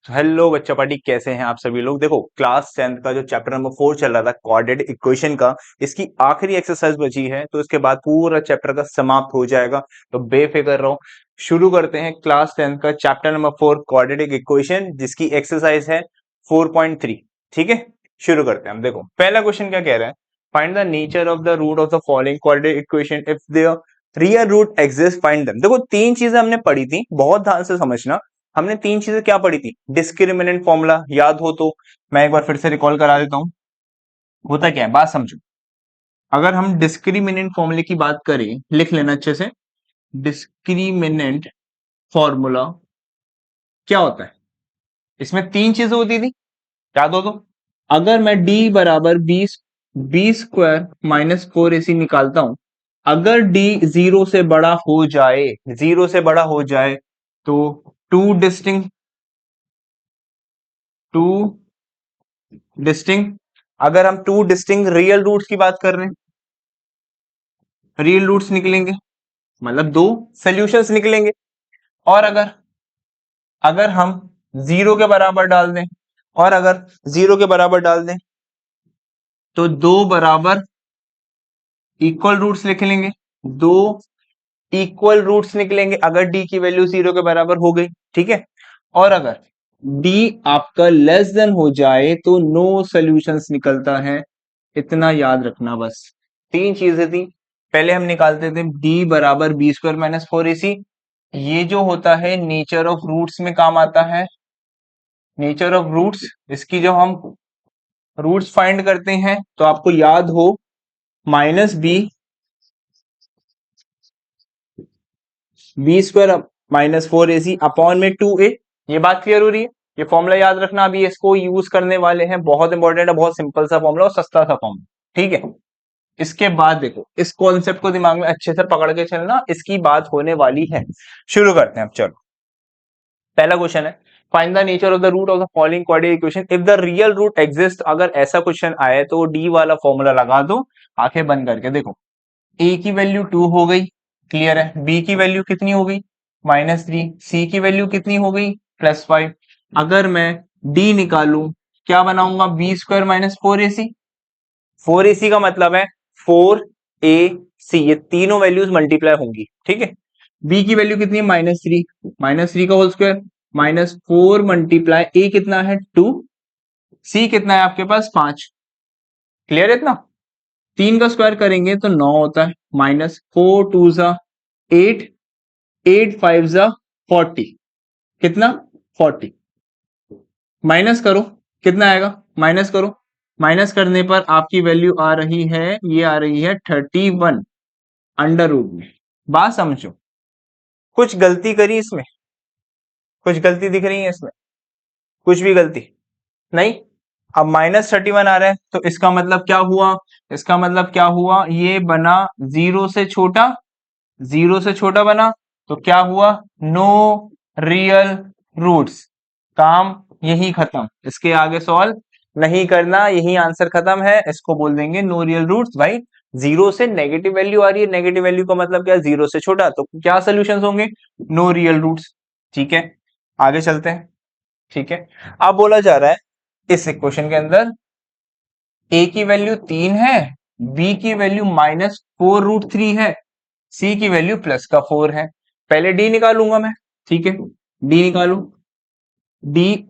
Hello बच्चा party, कैसे हैं आप सभी लोग। देखो, क्लास 10th का जो चैप्टर नंबर 4 चल रहा था कोऑर्डिनेट इक्वेशन का, इसकी आखिरी एक्सरसाइज बची है, तो इसके बाद पूरा चैप्टर का समाप्त हो जाएगा। तो बेफिक्र रहो, शुरू करते हैं क्लास 10th का चैप्टर नंबर 4 कोऑर्डिनेट इक्वेशन, जिसकी एक्सरसाइज है 4.3। ठीक है, शुरू करते हैं हम। देखो, पहला क्वेश्चन क्या कह रहा है, find the nature of the root of the following coordinate equation if the real root exist, find them. देखो, तीन चीजें हमने पढ़ी थी, बहुत ध्यान से समझना। हमने तीन चीजें क्या पढ़ी थी, डिस्क्रिमिनेंट फॉर्मूला याद हो तो मैं एक बार फिर से रिकॉल करा देता हूं। होता क्या है, बात समझो। अगर हम डिस्क्रिमिनेंट फॉर्मूले की बात करें, लिख लेना अच्छे से। डिस्क्रिमिनेंट फॉर्मूला क्या होता है, इसमें तीन चीजें होती थी, याद हो तो। अगर मैं d बराबर 20 b² - 4ac निकालता हूं, अगर d जीरो से बड़ा हो जाए, जीरो से बड़ा हो जाए तो टू डिस्टिंक्ट, अगर हम टू डिस्टिंक्ट रियल रूट्स की बात कर रहे हैं, रियल रूट्स निकलेंगे, मतलब दो सॉल्यूशंस निकलेंगे। और अगर अगर हम जीरो के बराबर डाल दें, और अगर जीरो के बराबर डाल दें तो दो बराबर इक्वल रूट्स लिख लेंगे, दो इक्वल रूट्स निकलेंगे अगर डी की वैल्यू जीरो के बराबर हो गई। ठीक है, और अगर डी आपका लेस देन हो जाए तो नो सॉल्यूशंस निकलता है। इतना याद रखना बस। तीन चीजें थी, पहले हम निकालते थे डी बराबर b² - 4ac। ये जो होता है नेचर ऑफ रूट्स में काम आता है। नेचर ऑफ रूट्स, इसकी जो हम रूट्स फाइंड करते हैं तो आपको याद हो -b² - 4ac अपॉन में 2a। ये बात क्लियर हो रही है। ये फॉर्मूला याद रखना, अभी इसको यूज करने वाले हैं, बहुत इंपॉर्टेंट है, बहुत सिंपल सा फॉर्मूला और सस्ता सा फॉर्मूला। ठीक है, इसके बाद देखो, इस कॉन्सेप्ट को दिमाग में अच्छे से पकड़ के चलना, इसकी बात होने वाली है। शुरू करते हैं अब, चलो। पहला क्वेश्चन है, find the nature of the root of the following coordinate equation if the real root exist. अगर ऐसा क्वेश्चन आए तो डी वाला फॉर्मूला लगा दो, आंखें बंद करके। देखो, ए की वैल्यू 2 हो गई, क्लियर है। बी की वैल्यू कितनी हो गई, -3। सी की वैल्यू कितनी हो गई, +5। अगर मैं डी निकालूं, क्या बनाऊंगा, b² - 4ac। 4ac का मतलब है 4ac, ये तीनों वैल्यूज मल्टीप्लाई होंगी। ठीक है, बी की वैल्यू कितनी है, -3, -3 का होल स्क्वायर, -4 मल्टीप्लाई ए कितना है 2, सी कितना है आपके पास 5। क्लियर है इतना। तीन का स्क्वायर करेंगे तो 9 होता है, -4 2 8, 8 5 40, कितना 40। माइनस करो, कितना आएगा, माइनस करो। माइनस करने पर आपकी वैल्यू आ रही है, ये आ रही है 31 अंडर रूट में। बात समझो, कुछ गलती करी इसमें, कुछ गलती दिख रही है इसमें, कुछ भी गलती नहीं। अब -31 आ रहा है तो इसका मतलब क्या हुआ, इसका मतलब क्या हुआ, ये बना जीरो से छोटा, जीरो से छोटा बना, तो क्या हुआ, नो रियल रूट्स। काम यही खत्म, इसके आगे सॉल्व नहीं करना, यही आंसर खत्म है। इसको बोल देंगे नो रियल रूट्स। भाई, जीरो से नेगेटिव वैल्यू आ रही है, नेगेटिव वैल्यू का मतलब क्या, जीरो से छोटा, तो क्या सोल्यूशंस होंगे, नो रियल रूट्स। ठीक है, आगे चलते हैं। ठीक है, अब बोला जा रहा है इस इक्वेशन के अंदर ए की वैल्यू 3 है, बी की वैल्यू -4√3 है, सी की वैल्यू +4 है। पहले डी निकालूंगा मैं। ठीक है, डी निकालू, D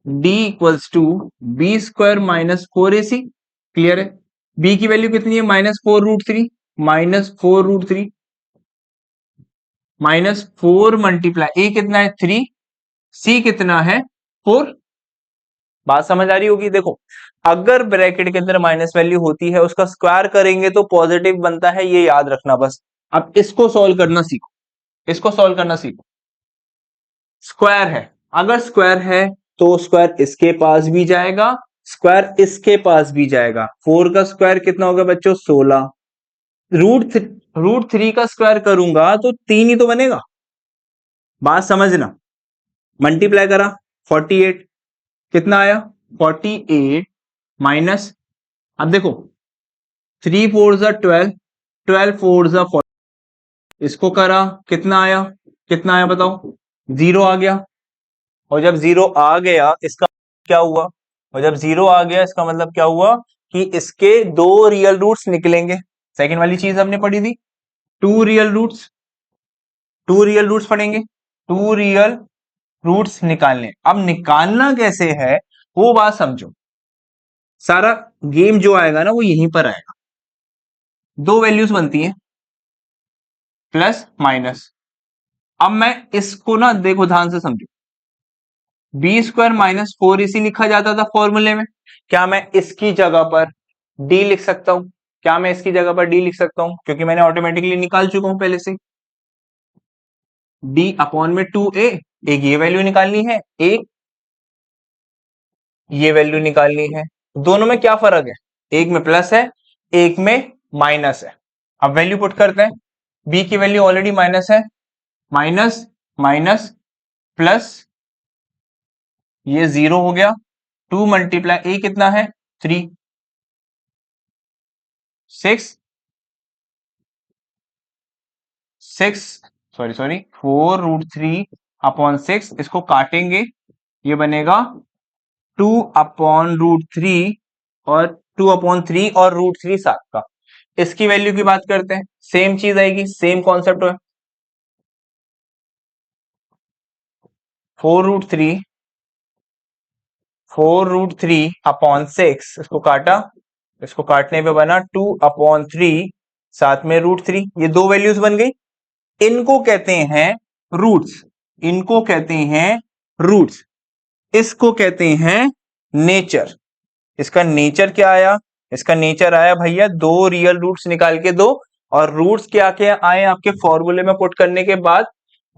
D equals to b² - 4ac। Clear है। बी की वैल्यू कितनी है, -4√3, -4√3, -4 मल्टीप्लाई ए कितना है 3, सी कितना है 4। बात समझ आ रही होगी। देखो, अगर ब्रैकेट के अंदर माइनस वैल्यू होती है, उसका स्क्वायर करेंगे तो पॉजिटिव बनता है, ये याद रखना बस। अब इसको सॉल्व करना सीखो, इसको सॉल्व करना सीखो। स्क्वायर है, अगर स्क्वायर है तो स्क्वायर इसके पास भी जाएगा, स्क्वायर इसके पास भी जाएगा। 4 का स्क्वायर कितना होगा बच्चों, 16। रूट थ्री का स्क्वायर करूंगा तो 3 ही तो बनेगा। बात समझना, मल्टीप्लाई करा 48, कितना आया 48 माइनस, अब देखो 3 4 12, 12 4 40, इसको करा कितना आया, कितना आया बताओ, 0 आ गया। और जब जीरो आ गया इसका क्या हुआ, और जब जीरो आ गया इसका मतलब क्या हुआ कि इसके दो रियल रूट्स निकलेंगे। सेकंड वाली चीज हमने पढ़ी थी, two real roots, two real roots पढ़ेंगे, टू रियल रूट्स निकालने। अब निकालना कैसे है वो बात समझो, सारा गेम जो आएगा ना वो यहीं पर आएगा। दो वैल्यूज बनती हैं प्लस माइनस। अब मैं इसको ना देखो ध्यान से समझो, बी स्क्वायर माइनस फोर इसी लिखा जाता था फॉर्मूले में, क्या मैं इसकी जगह पर डी लिख सकता हूं, क्या मैं इसकी जगह पर डी लिख सकता हूं, क्योंकि मैंने ऑटोमेटिकली निकाल चुका हूं पहले से। डी अपॉन में टू ए, एक ये वैल्यू निकालनी है, एक ये वैल्यू निकालनी है। दोनों में क्या फर्क है, एक में प्लस है एक में माइनस है। अब वैल्यू पुट करते हैं, बी की वैल्यू ऑलरेडी माइनस है, माइनस माइनस प्लस ये जीरो हो गया, टू मल्टीप्लाई ए कितना है three, six six sorry sorry four root three upon six, इसको काटेंगे ये बनेगा टू अपॉन रूट थ्री, और टू अपॉन थ्री और रूट थ्री सात का। इसकी वैल्यू की बात करते हैं, सेम चीज आएगी, सेम कॉन्सेप्ट है, four root three, four root three upon six, इसको काटा, इसको काटने पे बना टू अपॉन थ्री, साथ में रूट थ्री, ये दो वैल्यूज बन गई। इनको कहते हैं रूट्स, इनको कहते हैं रूट्स, इसको कहते हैं नेचर। इसका नेचर क्या आया, इसका नेचर आया भैया दो रियल रूट्स निकाल के दो, और रूट्स क्या क्या आए आपके फॉर्मूले में पुट करने के बाद,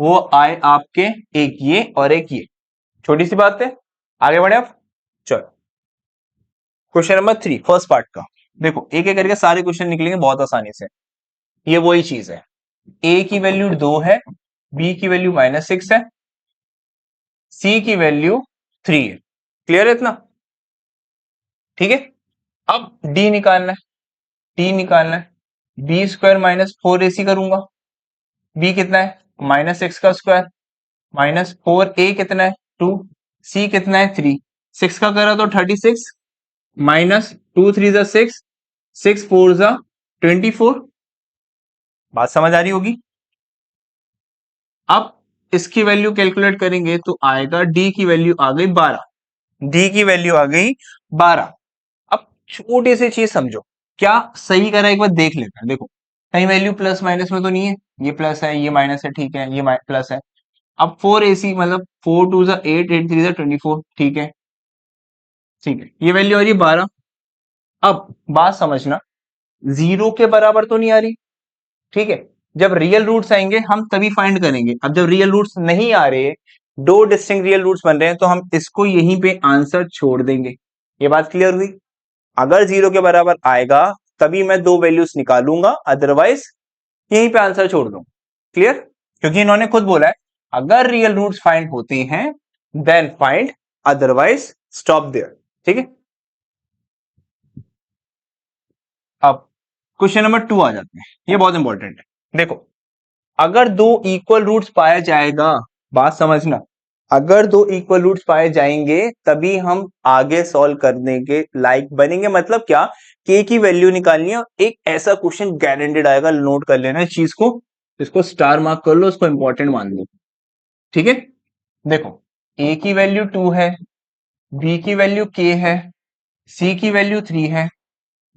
वो आए आपके एक ये और एक ये। छोटी सी बात है, आगे बढ़े आप। चलो question number three first part का, देखो एक एक करके सारे क्वेश्चन निकलेंगे बहुत आसानी से। ये वही चीज है, ए की वैल्यू दो है, बी की वैल्यू माइनस सिक्स है, सी की वैल्यू थ्री है। क्लियर है इतना, ठीक है। अब डी निकालना है, डी निकालना है, बी स्क्वायर माइनस फोर ए सी करूंगा, बी कितना है माइनस सिक्स का स्क्वायर, माइनस फोर ए कितना है टू, सी कितना है थ्री, सिक्स का करा तो 36, माइनस टू थ्री जा सिक्स, सिक्स फोर जा 24। बात समझ आ रही होगी। अब इसकी वैल्यू कैलकुलेट करेंगे तो आएगा डी की वैल्यू आ गई 12, डी की वैल्यू आ गई 12। अब छोटी सी चीज समझो, क्या सही करा एक बार देख लेते हैं, देखो कहीं वैल्यू प्लस माइनस में तो नहीं है, ये प्लस है ये माइनस है, ठीक है ये प्लस है। अब फोर ए सी मतलब फोर टू जा एट, एट थ्री जा 24, ठीक है, ठीक है, ये वैल्यू आ रही है 12। अब बात समझना, जीरो के बराबर तो नहीं आ रही, ठीक है, जब रियल रूट्स आएंगे हम तभी फाइंड करेंगे। अब जब रियल रूट्स नहीं आ रहे, दो डिस्टिंक्ट रियल रूट्स बन रहे हैं, तो हम इसको यहीं पे आंसर छोड़ देंगे। ये बात क्लियर हुई, अगर जीरो के बराबर आएगा तभी मैं दो वैल्यूज निकालूंगा, अदरवाइज यहीं पे आंसर छोड़ दूं। क्लियर, क्योंकि इन्होंने खुद बोला है अगर रियल रूट्स फाइंड होते हैं then find, otherwise stop there, ठीक है। अब क्वेश्चन नंबर टू आ जाते हैं, ये बहुत इंपॉर्टेंट है। देखो अगर दो इक्वल रूट्स पाया जाएगा, बात समझना, अगर दो इक्वल रूट्स पाए जाएंगे तभी हम आगे सॉल्व करने के लायक बनेंगे। मतलब क्या, के की वैल्यू निकालनी है, एक ऐसा क्वेश्चन गारंटेड आएगा, नोट कर लेना इस चीज को, इसको स्टार मार्क कर लो, इसको इंपॉर्टेंट मान लो, ठीक है। देखो ए की वैल्यू टू है, बी की वैल्यू के है, सी की वैल्यू थ्री है,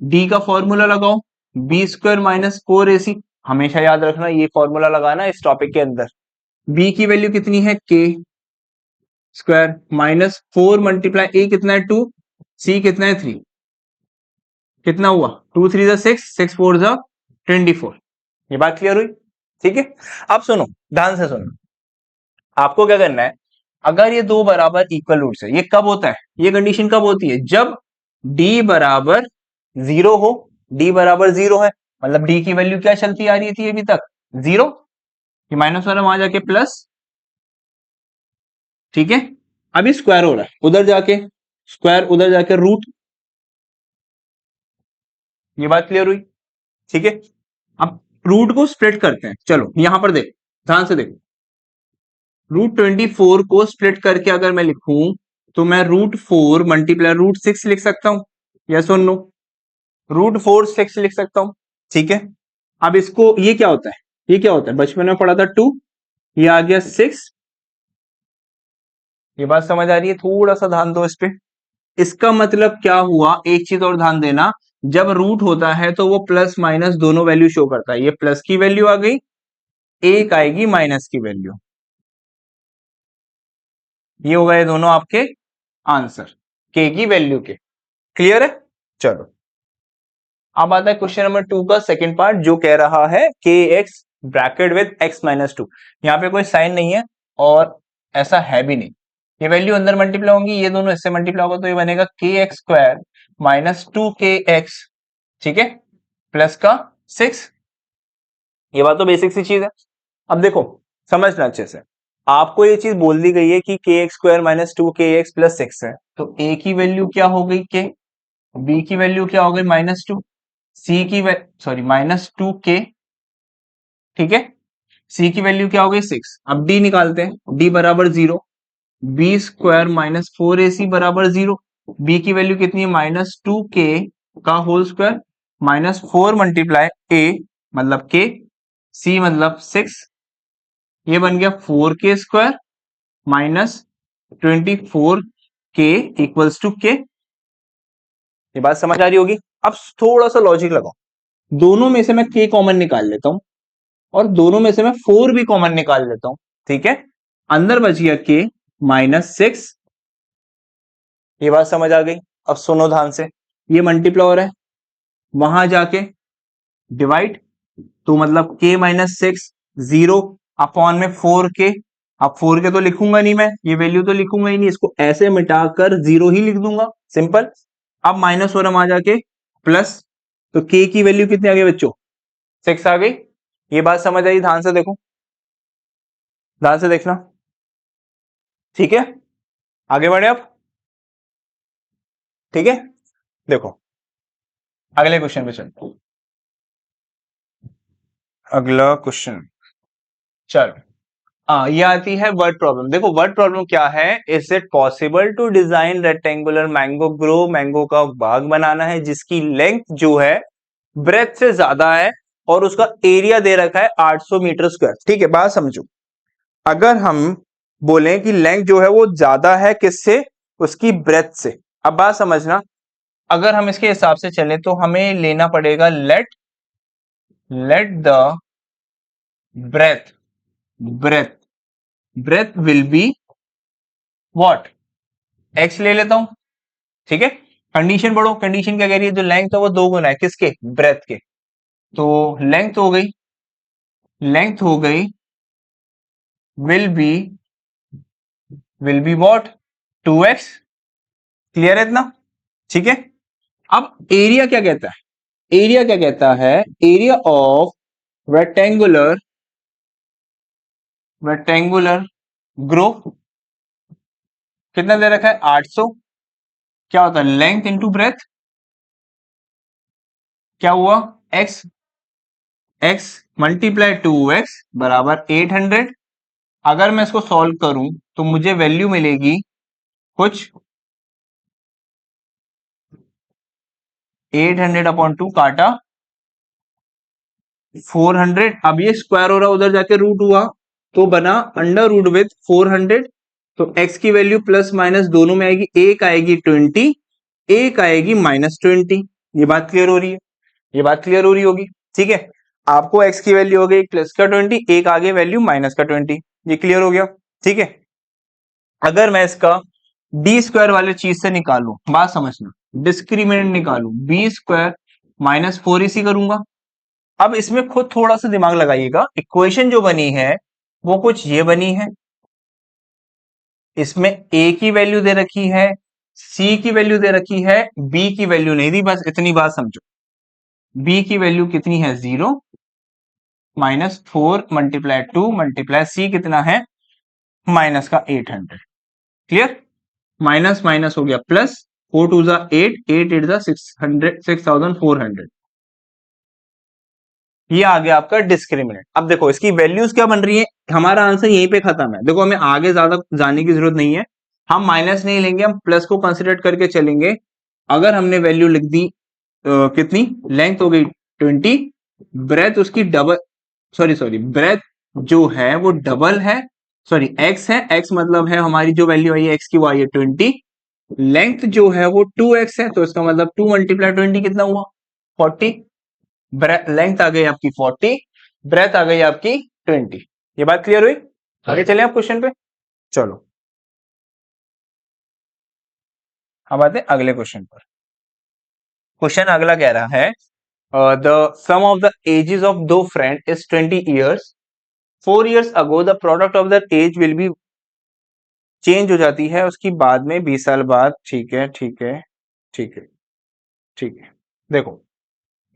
डी का फॉर्मूला लगाओ, बी स्क्वायर माइनस फोर ए सी, हमेशा याद रखना ये फॉर्मूला लगाना इस टॉपिक के अंदर। बी की वैल्यू कितनी है के square minus four multiply A कितना है टू, सी कितना है थ्री, कितना हुआ टू थ्री जा सिक्स, सिक्स फोर जा 24। ये बात क्लियर हुई, ठीक है। अब सुनो ध्यान से सुनो, आपको क्या करना है, अगर ये दो बराबर इक्वल रूट्स है, ये कब होता है, ये कंडीशन कब होती है, जब डी बराबर जीरो हो, डी बराबर जीरो है, मतलब डी की वैल्यू क्या चलती आ रही थी अभी तक जीरो, ये माइनस वाला वहां जाके प्लस, ठीक है। अभी स्क्वायर हो रहा है, उधर जाके स्क्वायर, उधर जाके रूट, ये बात क्लियर हुई, ठीक है। अब रूट को स्प्लिट करते हैं, चलो यहां पर देख, ध्यान से देखो, √24 को स्प्लिट करके अगर मैं लिखूं तो मैं √4 मल्टीप्लाई √6 लिख सकता हूं, यस और नो? √4 6 लिख सकता हूं, ठीक है। अब इसको, ये क्या होता है, ये क्या होता है, बचपन में पढ़ा था 2, ये आ गया 6। ये बात समझ आ रही है? थोड़ा सा ध्यान दो इस पे। इसका मतलब क्या हुआ, एक चीज और ध्यान देना, जब रूट होता है तो वो प्लस माइनस दोनों वैल्यू शो करता है। ये प्लस की वैल्यू आ गई, एक आएगी माइनस की वैल्यू। ये हो गए दोनों आपके आंसर के की वैल्यू के। क्लियर है? चलो, अब आता है क्वेश्चन नंबर 2 का सेकंड पार्ट, जो कह रहा है के एक्स ब्रैकेट विद x-2। यहाँ पे कोई साइन नहीं है और ऐसा है भी नहीं, ये वैल्यू अंदर मल्टीप्लाई होंगी, ये दोनों इससे मल्टीप्लाई होगा तो ये बनेगा kx² माइनस 2kx, ठीक है, प्लस का 6। ये बात तो बेसिक सी चीज है। अब देखो, समझना अच्छे से, आपको ये चीज बोल दी गई है कि kx² माइनस 2kx प्लस 6 है, तो a की वैल्यू क्या हो गई k, b की वैल्यू क्या हो गई -2, सी की सॉरी -2k, ठीक है, सी की वैल्यू क्या हो गई 6। अब डी निकालते हैं, डी बराबर 0, b² माइनस 4ac बराबर 0। बी की वैल्यू कितनी है, -2k का whole square minus 4 multiply a मतलब k, c मतलब 6, ये बन गया 4k² minus 24k equals to k। ये बात समझ आ रही होगी? अब थोड़ा सा लॉजिक लगाओ, दोनों में से मैं k कॉमन निकाल लेता हूं और दोनों में से मैं 4 भी कॉमन निकाल लेता हूं, ठीक है, अंदर बच गया k -6। ये बात समझ आ गई? अब सुनो ध्यान से, ये मल्टीप्लाई हो रहा है, वहां जाके डिवाइड, तो मतलब k -6 0 अपॉन में 4k। अब 4k तो लिखूंगा नहीं मैं, ये वैल्यू तो लिखूंगा ही नहीं, इसको ऐसे मिटाकर 0 ही लिख दूंगा, सिंपल। अब माइनस हो रहा वहां जाके प्लस, तो k की वैल्यू कितनी आ गई बच्चों, 6 आ गई। ये बात समझ आई? ध्यान से देखो, ध्यान से देखना, ठीक है, आगे बढ़े अब, ठीक है। देखो अगले क्वेश्चन पे चलते हैं। अगला क्वेश्चन, चलो, ये आती है वर्ड प्रॉब्लम। देखो वर्ड प्रॉब्लम क्या है, is it possible to design rectangular mango grove, mango का बाग बनाना है जिसकी लेंथ जो है ब्रेथ से ज्यादा है और उसका एरिया दे रखा है 800 मीटर स्क्वायर, ठीक है। बात समझो, अगर हम बोलें कि लेंथ जो है वो ज्यादा है किससे, उसकी ब्रेथ से। अब बात समझना, अगर हम इसके हिसाब से चले तो हमें लेना पड़ेगा let the breadth breadth breadth will be what, X ले लेता हूं, ठीक है। कंडीशन पढ़ो, कंडीशन क्या कह रही है, जो लेंथ है वो 2 गुना है किसके, ब्रेथ के। तो लेंथ हो गई will be what, 2x। Clear है इतना, ठीक है। अब एरिया क्या कहता है, एरिया क्या कहता है, एरिया ऑफ रेक्टेंगुलर ग्रो कितना दे रखा है, 800। क्या होता है, लेंथ इंटू ब्रेथ, क्या हुआ, x x मल्टीप्लाई 2x बराबर 800। अगर मैं इसको सॉल्व करूं तो मुझे वैल्यू मिलेगी कुछ 800/2 काटा 400। अब ये स्क्वायर हो रहा, उधर जाके रूट हुआ तो बना अंडर रूट विथ 400। तो x की वैल्यू प्लस माइनस दोनों में आएगी, एक आएगी 20, एक आएगी -20। ये बात क्लियर हो रही है? ये बात क्लियर हो रही होगी, ठीक है। आपको x की वैल्यू हो गई प्लस का 20, एक आगे वैल्यू माइनस का 20। ये क्लियर हो गया, ठीक है। अगर मैं इसका d² वाले चीज से निकालू, बात समझना, डिस्क्रिमिनेंट निकालू, b² -4ac करूंगा। अब इसमें खुद थोड़ा सा दिमाग लगाइएगा, इक्वेशन जो बनी है वो कुछ ये बनी है, इसमें a की वैल्यू दे रखी है, c की वैल्यू दे रखी है, b की वैल्यू नहीं दी, बस इतनी बात समझो। b की वैल्यू कितनी है, 0, -4 मल्टीप्लाई 2 मल्टीप्लाई c कितना है, माइनस का 800। क्लियर, माइनस माइनस हो गया प्लस, 4 2 जा 8, 8 8 जा 600, 6400। ये आ गया आपका डिस्क्रिमिनेंट। अब देखो इसकी वैल्यूज क्या बन रही है, हमारा आंसर यहीं पे खत्म है। देखो हमें आगे ज्यादा जाने की जरूरत नहीं है, हम माइनस नहीं लेंगे, हम प्लस को कंसिडर करके चलेंगे। अगर हमने वैल्यू लिख दी कितनी, लेंथ हो गई 20, ब्रेथ उसकी डबल, सॉरी ब्रेथ जो है वो डबल है, सॉरी एक्स है, एक्स मतलब है हमारी जो वैल्यू आई है एक्स की वो आई है 20, लेंथ जो है वो 2x है, तो इसका मतलब 2 मल्टीप्लाई 20 कितना हुआ 40, लेंथ आ गई आपकी 40, ब्रेथ आ गई आपकी 20। ये बात क्लियर हुई? आगे चले आप क्वेश्चन पे। चलो हम आते हैं अगले क्वेश्चन पर। क्वेश्चन अगला कह रहा है the sum of the ages of दो friend is 20 years, 4 years ago the product of the age will be change हो जाती है उसकी बाद में 20 साल बाद। ठीक है ठीक है ठीक है ठीक है। देखो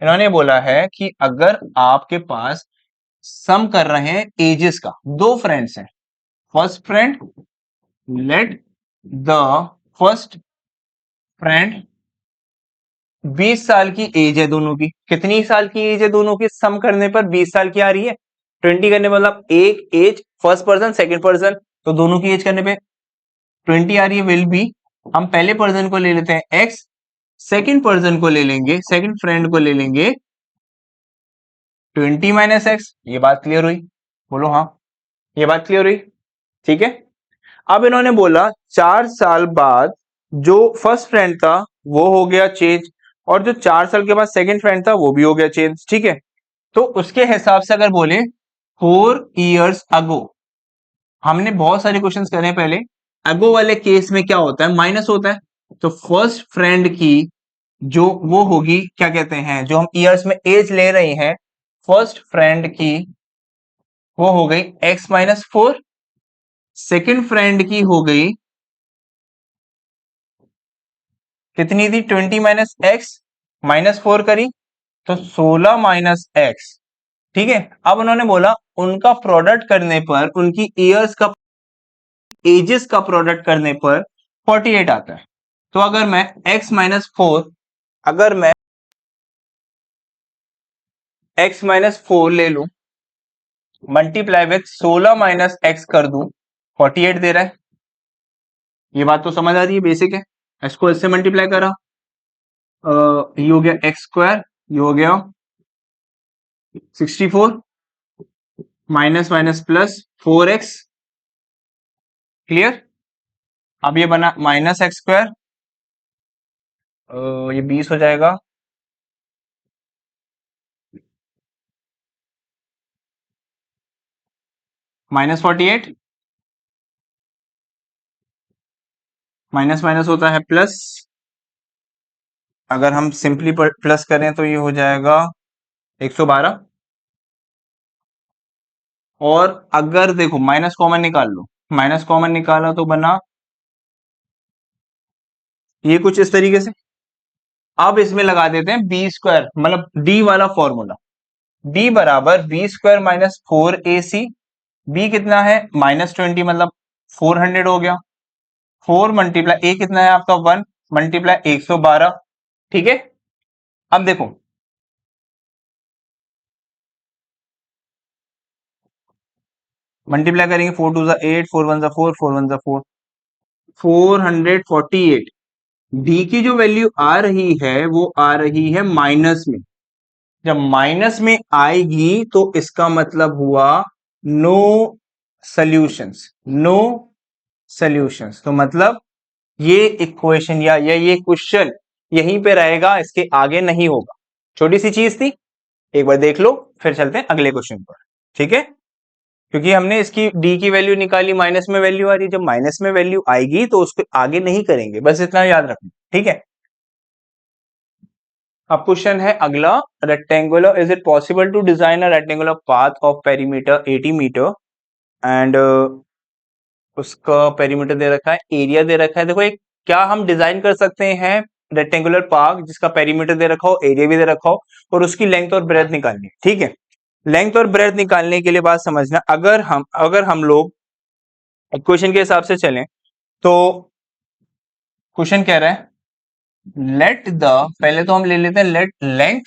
इन्होंने बोला है कि अगर आपके पास सम कर रहे हैं एजेस का, दो फ्रेंड्स हैं, first friend, let the first friend 20 साल की एज है दोनों की, कितनी साल की एज है दोनों की, सम करने पर 20 साल की आ रही है, 20 करने मतलब एक as first person second person, तो दोनों की एज करने पे 20 आ रही है, विल बी, हम पहले पर्सन को ले लेते हैं एक्स, सेकंड पर्सन को ले लेंगे, सेकंड फ्रेंड को ले लेंगे 20 माइनस एक्स। ये बात क्लियर हुई? बोलो हाँ, ये बात क्लियर हुई? ठीक है। अब इन्होंने बोला 4 साल बाद जो फर्स्ट फ्रेंड था वो हो गया चेंज, और जो 4 साल के बाद सेकंड फ्रेंड था वो भी हो गया चेंज। ठीक है, तो उसके हिसाब से अगर बोले 4 ईयर्स अगो, हमने बहुत सारे क्वेश्चंस करे हैं पहले, अगो वाले केस में क्या होता है, माइनस होता है, तो फर्स्ट फ्रेंड की जो वो होगी, क्या कहते हैं, जो हम ईयर्स में एज ले रहे हैं, फर्स्ट फ्रेंड की वो हो गई x-4, सेकंड फ्रेंड की हो गई कितनी थी, 20 माइनस एक्स, -4 करी तो 16 माइनस एक्स। ठीक है, अब उन्होंने बोला उनका प्रोडक्ट करने पर, उनकी ईयर्स का, एजेस का प्रोडक्ट करने पर 48 आता है। तो अगर मैं x-4, अगर मैं x-4 ले लूं, मल्टीप्लाई विथ 16 माइनस एक्स कर दूं, 48 दे रहा है। ये बात तो समझ आ रही है, बेसिक है। इसको इससे मल्टीप्लाई करा, ये हो गया एक्स स्क्वायर, ये हो गया 64, minus minus plus 4x, clear. अब ये बना माइनस एक्स स्क्वायर, ये 20 हो जाएगा, -48, माइनस माइनस होता है प्लस, अगर हम सिंपली प्लस करें तो ये हो जाएगा 112, और अगर देखो माइनस कॉमन निकाल लो, माइनस कॉमन निकाला तो बना ये कुछ इस तरीके से। अब इसमें लगा देते हैं बी स्क्वायर, मतलब डी वाला फॉर्मूला, डी बराबर B square minus 4ac, B कितना है -20, मतलब 400 हो गया, 4 मल्टीप्लाई ए कितना है आपका 1 मल्टीप्लाई 112। ठीक है, अब देखो मल्टीप्लाई करेंगे, 4 2 8, 4 1 4, 4 1 4, 448। डी की जो वैल्यू आ रही है वो आ रही है माइनस में, जब माइनस में आएगी तो इसका मतलब हुआ नो सॉल्यूशंस, नो सॉल्यूशंस, तो मतलब ये इक्वेशन या ये क्वेश्चन यहीं पे रहेगा, इसके आगे नहीं होगा। छोटी सी चीज थी, एक बार देख लो, फिर चलते हैं अगले क्वेश्चन पर। ठीक है, क्योंकि हमने इसकी डी की वैल्यू निकाली, माइनस में वैल्यू आ रही है, जब माइनस में वैल्यू आएगी तो उसको आगे नहीं करेंगे, बस इतना याद रखना। ठीक है, अब क्वेश्चन है अगला, rectangular, is it possible to design a rectangular path of perimeter 80 metre and उसका पेरीमीटर दे रखा है, एरिया दे रखा है। देखो एक, क्या हम डिजाइन कर सकते हैं रेक्टेंगुलर पार्क जिसका पेरीमीटर दे रखा हो, एरिया भी दे रखा हो, और उसकी लेंथ और ब्रेथ निकालनी है। ठीक है, लेंथ और ब्रेथ निकालने के लिए बात समझना, अगर हम लोग इक्वेशन के हिसाब से चलें तो क्वेश्चन कह रहा है लेट द, पहले तो हम ले लेते हैं late length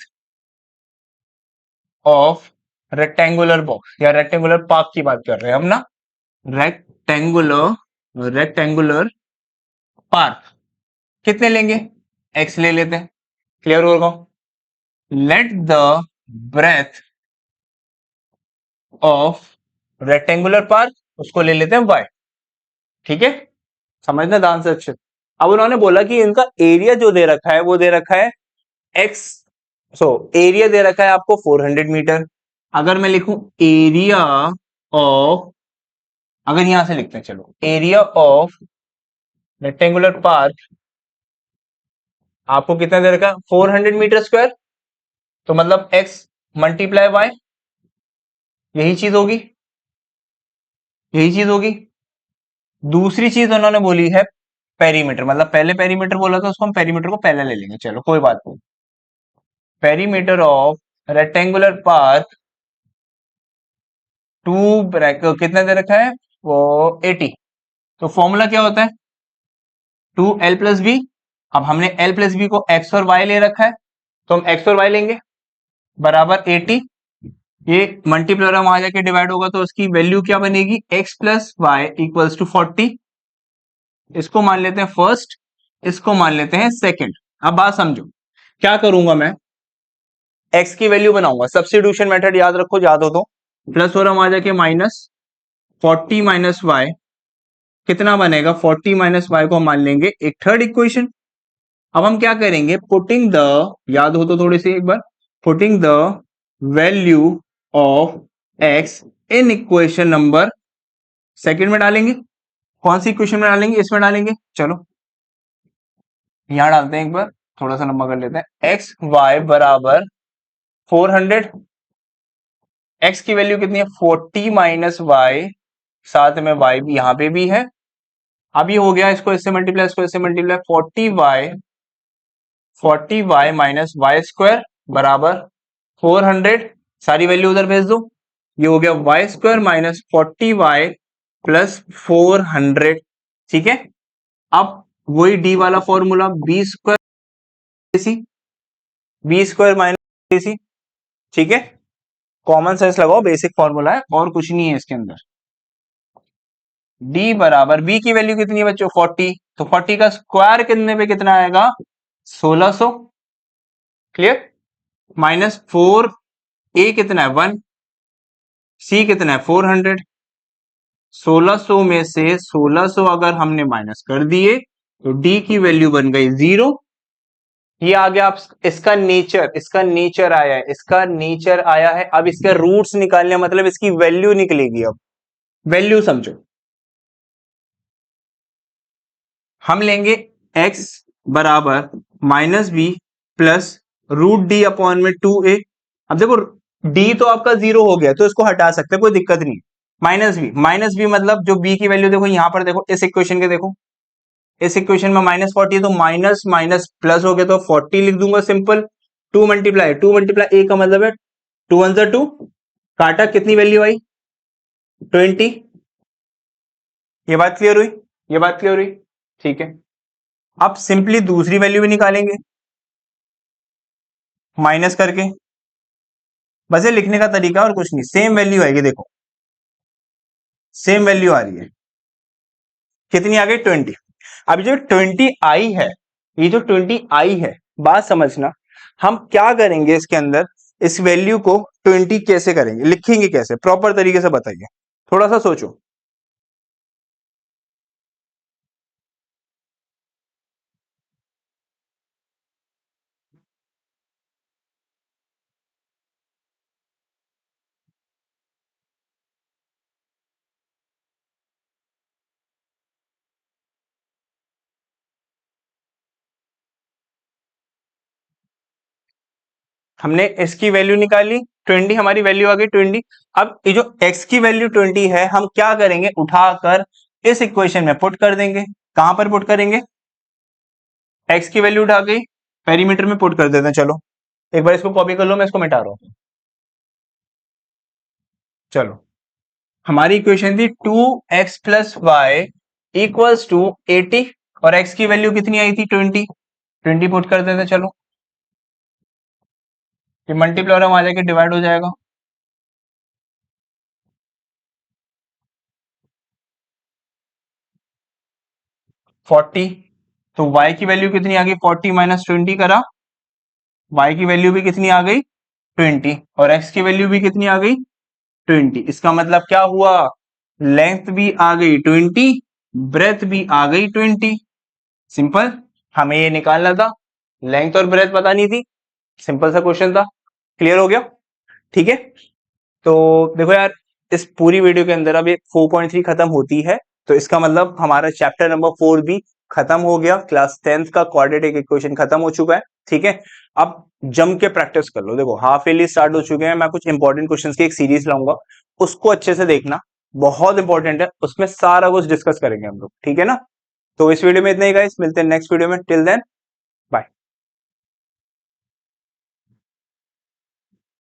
of rectangular box या रेक्टेंगुलर पार्क की बात कर रहे हैं हम ना, रेक्टेंगुलर पार्क कितने लेंगे, एक्स ले लेते हैं, क्लियर होगा। Let the breadth of rectangular park, उसको ले लेते हैं वाई, ठीक है, समझना ध्यान से अच्छे। अब उन्होंने बोला कि इनका एरिया जो दे रखा है वो दे रखा है एक्स, सो एरिया दे रखा है आपको 400 मीटर। अगर मैं लिखूं एरिया ऑफ, अगर यहां से लिखते हैं चलो, एरिया ऑफ रेक्टेंगुलर पार्क आपको कितना दे रखा है 400 मीटर स्क्वायर, तो मतलब एक्स मल्टीप्लाई वाई, यही चीज होगी, यही चीज होगी। दूसरी चीज उन्होंने बोली है पेरीमीटर, मतलब पहले पेरीमीटर बोला था उसको हम पेरीमीटर को पहले ले लेंगे, चलो कोई बात नहीं। Perimeter of rectangular park to bracket कितना दे रखा है वो 80, तो फॉर्मूला क्या होता है 2l+b। अब हमने l+b को x और y ले रखा है, तो हम x और y लेंगे बराबर 80, ये मल्टीप्लाई वहां जाके डिवाइड होगा तो उसकी वैल्यू क्या बनेगी x+y = 40। इसको मान लेते हैं फर्स्ट, इसको मान लेते हैं सेकंड। अब बात समझो, क्या करूंगा मैं, x की वैल्यू बनाऊंगा, सब्स्टिट्यूशन मेथड याद रखो, याद हो तो, प्लस और हम आ जाके माइनस 40 माइनस वाई कितना बनेगा, 40 माइनस वाई को हम मान लेंगे एक थर्ड इक्वेशन। अब हम क्या करेंगे, पुटिंग द, याद हो तो थोड़ी सी एक बार, putting the value of X in equation number second में डालेंगे। कौन सी इक्वेशन में डालेंगे, इसमें डालेंगे, चलो यहां डालते हैं एक बार, थोड़ा सा लंबा कर लेते हैं, एक्स वाई बराबर 400, एक्स की वैल्यू कितनी है 40 माइनस वाई, साथ में वाई भी यहां पे भी है। अब ये हो गया, इसको इससे मल्टीप्लाई, इसको इससे multiply, 40y minus Y square बराबर 400, सारी वैल्यू उधर भेज दो, ये हो गया Y square minus 40y plus 400, ठीक है। अब वही डी वाला formula, B square B square minus C, ठीक है, कॉमन सेंस लगाओ, बेसिक फॉर्मूला है और कुछ नहीं है इसके अंदर। डी बराबर बी की वैल्यू कितनी है बच्चों 40, तो 40 का स्क्वायर कितने पे कितना आएगा 1600, क्लियर, माइनस 4 ए कितना है 1, सी कितना है 400, 1600 में से 1600 अगर हमने माइनस कर दिए तो डी की वैल्यू बन गई 0। ये आ गया, आप इसका नेचर आया है, इसका नेचर आया है। अब इसके रूट्स निकालने मतलब इसकी वैल्यू निकलेगी। अब वैल्यू समझो, हम लेंगे x बराबर minus b plus root D upon में 2a। अब देखो d तो आपका 0 हो गया तो इसको हटा सकते हैं, कोई दिक्कत नहीं। माइनस बी मतलब जो b की वैल्यू देखो यहां पर, देखो इस इक्वेशन के, देखो इस इक्वेशन में -40 है तो माइनस माइनस प्लस हो गया तो 40 लिख दूंगा सिंपल। 2 मल्टीप्लाई ए का मतलब है 2 1 2, काटा कितनी वैल्यू आई 20। ये बात क्लियर हुई, ये बात क्लियर हुई, ठीक है। अब सिंपली दूसरी वैल्यू भी निकालेंगे माइनस करके, बस ये लिखने का तरीका और कुछ नहीं, सेम वैल्यू आएगी, देखो सेम वैल्यू आ रही है, कितनी आ गई 20। अब जो 20 आई है, ये जो 20 आई है, बात समझना, हम क्या करेंगे इसके अंदर, इस वैल्यू को 20 कैसे करेंगे, लिखेंगे कैसे, प्रॉपर तरीके से बताइए, थोड़ा सा सोचो। हमने इसकी वैल्यू निकाली 20, हमारी वैल्यू आ गई 20। अब ये जो x की वैल्यू 20 है, हम क्या करेंगे, उठाकर इस इक्वेशन में पुट कर देंगे। कहां पर पुट करेंगे, x की वैल्यू उठा गई पेरीमीटर में पुट कर देते हैं। चलो एक बार इसको कॉपी कर लो, मैं इसको मिटा रहा हूं। चलो हमारी इक्वेशन थी 2x plus Y equals to 80 और x की वैल्यू कितनी आई थी 20, 20 पुट कर देते हैं। चलो ये मल्टीप्लाई में आ जाके डिवाइड हो जाएगा। फोर्टी, तो y की वैल्यू कितनी आ गई, 40 माइनस 20 करा, y की वैल्यू भी कितनी आ गई 20, और x की वैल्यू भी कितनी आ गई 20। इसका मतलब क्या हुआ, लेंथ भी आ गई 20, ब्रेथ भी आ गई 20। सिंपल, हमें ये निकालना था, लेंथ और ब्रेथ पता नहीं थी, सिंपल सा क्वेश्चन था। क्लियर हो गया, ठीक है। तो देखो यार, इस पूरी वीडियो के अंदर अब ये 4.3 खत्म होती है, तो इसका मतलब हमारा चैप्टर नंबर 4 भी खत्म हो गया, क्लास 10th का क्वाड्रेटिक इक्वेशन खत्म हो चुका है, ठीक है। अब जम के प्रैक्टिस कर लो, देखो हाफ ईयरली स्टार्ट हो चुके हैं, मैं कुछ इंपॉर्टेंट क्वेश्चंस की एक सीरीज लाऊंगा, उसको अच्छे से देखना, बहुत इंपॉर्टेंट है, उसमें सारा कुछ डिस्कस करेंगे हम लोग, ठीक है ना। तो इस वीडियो में इतना ही गाइस, मिलते हैं नेक्स्ट वीडियो में, टिल देन